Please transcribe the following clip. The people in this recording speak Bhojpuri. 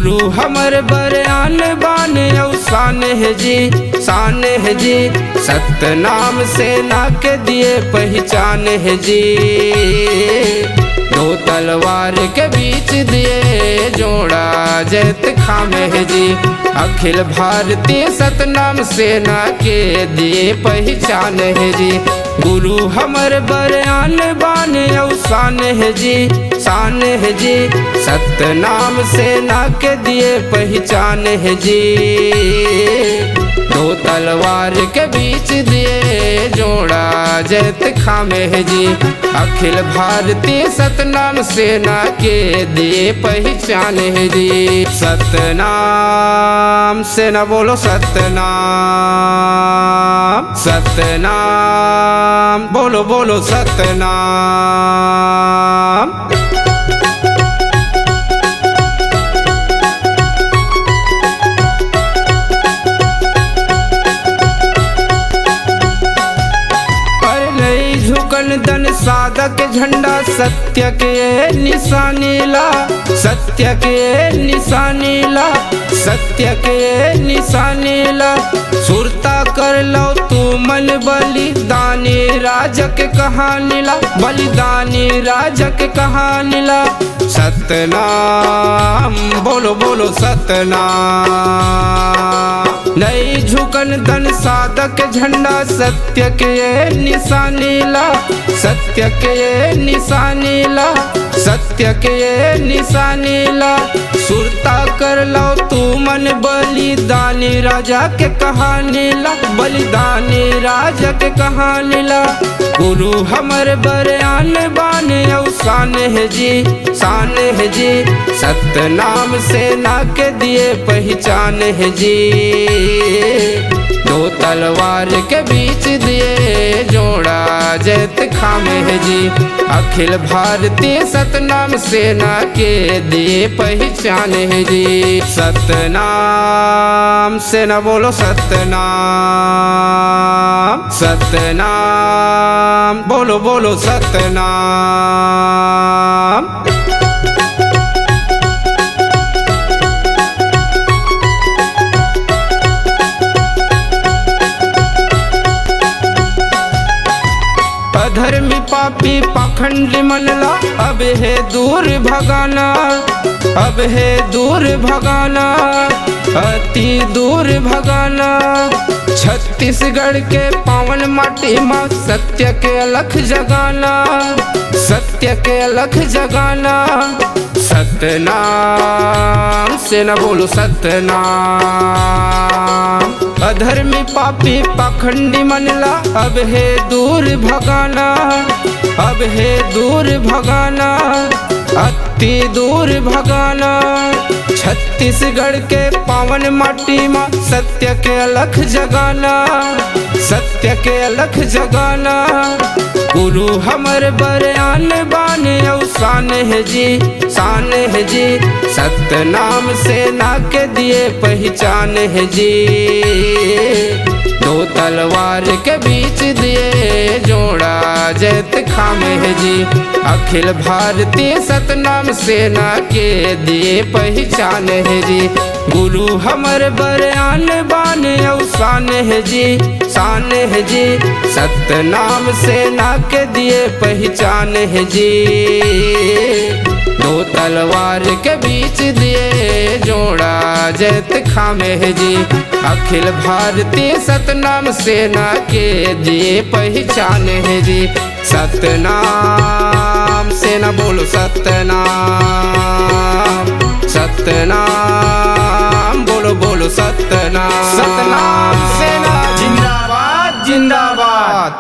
गुरु हमर बरयान बान शान है जी, शान है जी। सतनाम सेना के दिए पहचान है जी। दो तलवार के बीच दिए जोड़ा जैत खामे है जी। अखिल भारतीय सतनाम सेना के दिए पहचान है जी। गुरु हमर बरयान बान शान है जी, शान है जी। सतनाम सेना के दिए पहचान है जी। दो तलवार के बीच दिए जोड़ा जैत खामे है जी। अखिल भारतीय सतनाम सेना के दिए पहचान है जी। सतनाम सेना बोलो सतनाम, सतनाम बोलो बोलो सतनाम। दन साधक झंडा सत्य के निशानीला, सत्य के निशानीला, सत्य के निशानीला। सुरता कर लो तू मन बलिदानी राजक कहानीला, बलिदानी राजक कहानीला। सतनाम बोलो बोलो सतनाम। नहीं झुकन धन साधक झंडा सत्य के निशानीला, सत्य के निशानीला, सत्य के निशानीला। सुरता कर लो तू मन बलिदानी राजा के कहानीला, बलिदानी राजा के कहानीला। गुरु हमर बरयान बान शान है जी, शान है जी। सतनाम सेना के दिए पहचान है जी। दो तलवार के बीच दिए जोड़ा जैत खामे है जी। अखिल भारतीय सतनाम सेना के दिए पहचान है जी। सतनाम सेना बोलो सतनाम, सतनाम बोलो बोलो सतनाम। अधर्मी पापी पाखंडी मनला अब है दूर भगाना, अब है दूर भगाना, अति दूर भगाना। छत्तीसगढ़ के पावन माटी माँ सत्य के अलख जगाना, सत्य के अलख जगाना। सतनाम सेना बोलो सतनाम। अधर्मी पापी पाखंडी मनला अब है दूर भगाना, अब है दूर भगाना, अति दूर भगाना। छत्तीसगढ़ के पावन माटी माँ सत्य के अलख जगाना, सत्य के अलख जगाना। गुरु हमर बरयान बान शान है जी, शान है जी। सतनाम सेना के दिए पहचान है जी। दो तलवार के बीच दिए जोड़ा जैत खामे है जी। अखिल भारतीय सतनाम सेना के दिए पहचान है जी। गुरु हमर बरयान बान शान है जी, शान है जी। सतनाम सेना के दिए पहचान है जी। दो तलवार के बीच दिए जोड़ा जैत खामे है जी। अखिल भारतीय सतनाम सेना के दिए पहचान है जी। सतनाम सेना बोलो सतनाम, सतनाम बोलो बोलो सतनाम। सतनाम सेना जिंदाबाद जिंदाबाद।